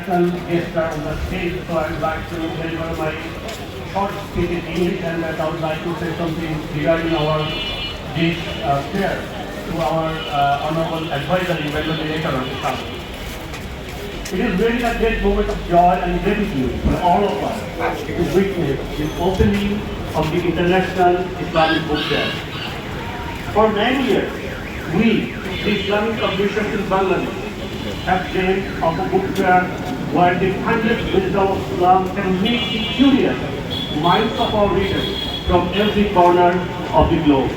international guests are on the stage, so I would like to deliver my short speech in English, and I would like to say something regarding our this fair to our honorable advisor in Bengali later on Islam. It is really a great moment of joy and gratitude for all of us to witness the opening of the International Islamic Book Fair. For many years, we, the Islamic publishers in Bangladesh, have dreamed of a book fair where the timeless wisdom of Islam can meet the curious minds of our readers from every corner of the globe.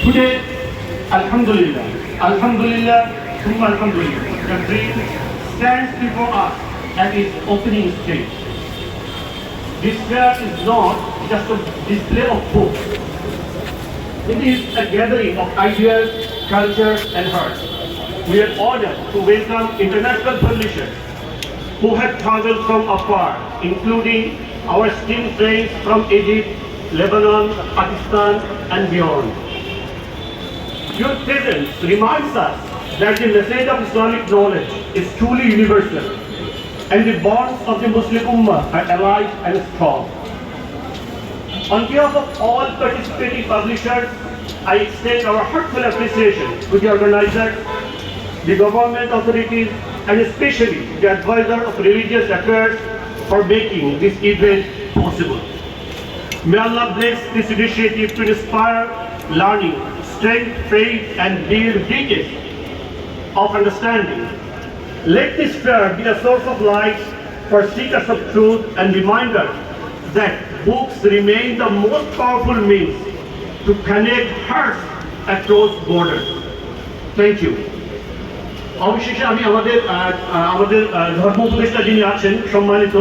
Today, Alhamdulillah, Alhamdulillah, Summa Alhamdulillah, the dream stands before us at its opening stage. This fair is not just a display of books. It is a gathering of ideas, culture, and hearts. We are honored to welcome international publishers who have traveled from afar, including our esteemed friends from Egypt, Lebanon, Pakistan, and beyond. Your presence reminds us that the message of Islamic knowledge is truly universal, and the bonds of the Muslim Ummah are alive and strong. On behalf of all participating publishers, I extend our heartfelt appreciation to the organizers, the government authorities, and especially the advisor of religious affairs for making this event possible. May Allah bless this initiative to inspire learning, strength, faith, and build bridges of understanding. Let this fair be a source of light for seekers of truth and reminder that books remain the most powerful means to connect hearts across borders. Thank you. অবশেষে আমি আমাদের ধর্ম উপদেষ্টা যিনি আছেন সম্মানিত,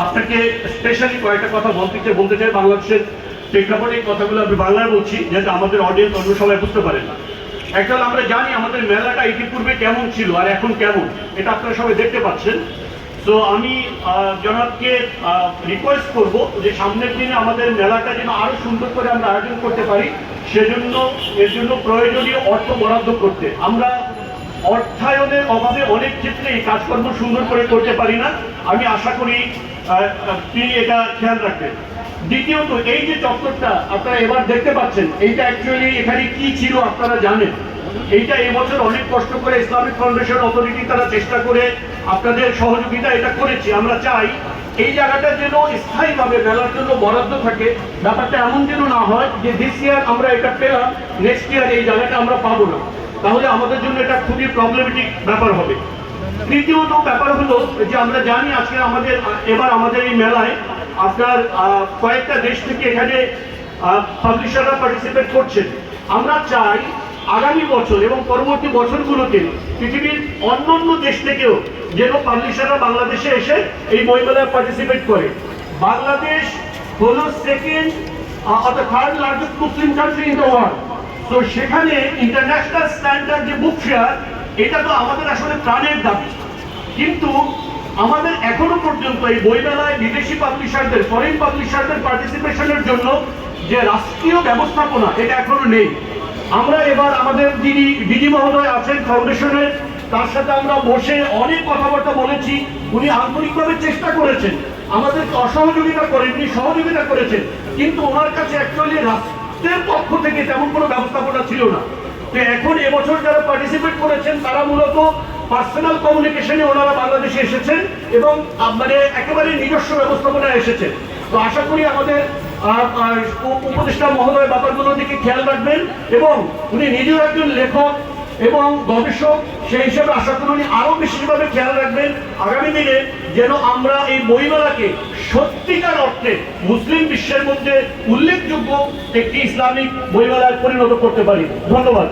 আপনাকে specially কয়েকটা কথা বলতে চাই বাংলাদেশের প্রেক্ষাপটে। এই কথাগুলো আমি বাংলায় বলছি যাতে আমাদের অডিয়েন্স অন্য সবাই বুঝতে পারেন। একটা আমরা জানি আমাদের মেলাটা ইতিপূর্বে কেমন ছিল আর এখন কেমন, এটা আপনারা সবাই দেখতে পাচ্ছেন। তো আমি জনাবকে রিকোয়েস্ট করব যে সামনের দিনে আমাদের মেলাটা যেন আরো সুন্দর করে আমরা আয়োজন করতে পারি, সেজন্য এর জন্য প্রয়োজনীয় অর্থ বরাদ্দ করতে। আমরা অর্থায়নের অভাবে অনেক ক্ষেত্রে এই কাজকর্ম সুন্দর করে করতে পারি না। আমি আশা করি তিনি এটা খেয়াল রাখবেন। দ্বিতীয়ত, এই যে চত্বরটা আপনারা এবার দেখতে পাচ্ছেন, এইটা অ্যাকচুয়ালি এখানে কি ছিল আপনারা জানেন। এইটা এবছর অনেক কষ্ট করে ইসলামিক ফাউন্ডেশন অথরিটি তারা চেষ্টা করে আপনাদের সহযোগিতা এটা করেছি। আমরা চাই এই জায়গাটা যেন স্থায়ীভাবে মেলার জন্য বরাদ্দ থাকে। ব্যাপারটা এমন যেন না হয় যে দিস ইয়ার আমরা এটা পেলাম, নেক্সট ইয়ার এই জায়গাটা আমরা পাবো না, তাহলে আমাদের জন্য এটা খুবই প্রবলেমেটিক ব্যাপার হবে। তৃতীয়ত ব্যাপার হলো যে আমরা জানি আজকে এবার আমাদের এই মেলায় আপনার কয়েকটা দেশ থেকে এখানে পাবলিশাররা পার্টিসিপেট করছেন। আমরা চাই আগামী বছর এবং পরবর্তী বছরগুলোতে পৃথিবীর অন্যান্য দেশ থেকেও যেন পাবলিশাররা বাংলাদেশে এসে এই বইমেলায় পার্টিসিপেট করে। বাংলাদেশ হলো second or the third largest Muslim country in the world. তো সেখানে ইন্টারন্যাশনাল স্ট্যান্ডার্ড যে বুক ফেয়ার, এটা তো আমাদের আসলে প্রাণের দাবি, কিন্তু আমাদের এখনো পর্যন্ত এই বইমেলায় বিদেশি পাবলিশারদের, ফরেন পাবলিশারদের পার্টিসিপেশনের জন্য যে রাষ্ট্রীয় ব্যবস্থাপনা, এটা এখনো নেই। আমরা এবার আমাদের যিনি ডিজি মহোদয় আছেন ফাউন্ডেশনের, তার সাথে আমরা বসে অনেক কথাবার্তা বলেছি। উনি আন্তরিকভাবে চেষ্টা করেছেন, আমাদেরকে অসহযোগিতা করেননি, সহযোগিতা করেছেন, কিন্তু ওনার কাছে অ্যাকচুয়ালি রাষ্ট্রের পক্ষ থেকে তেমন কোনো ব্যবস্থাপনা ছিল না। তো এখন এবছর যারা পার্টিসিপেট করেছেন তারা মূলত পার্সোনাল কমিউনিকেশনে ওনারা বাংলাদেশে এসেছেন এবং মানে একেবারে নিজস্ব ব্যবস্থাপনায় এসেছেন। তো আশা করি আমাদের উপদেষ্টা মহোদয় ব্যাপারগুলোর দিকে খেয়াল রাখবেন, এবং উনি নিজেও একজন লেখক এবং গবেষক, সেই হিসেবে আশা করি উনি আরো বেশিভাবে খেয়াল রাখবেন আগামী দিনে যেন আমরা এই বইমেলাকে সত্যিকার অর্থে মুসলিম বিশ্বের মধ্যে উল্লেখযোগ্য একটি ইসলামিক বইমেলায় পরিণত করতে পারি। ধন্যবাদ।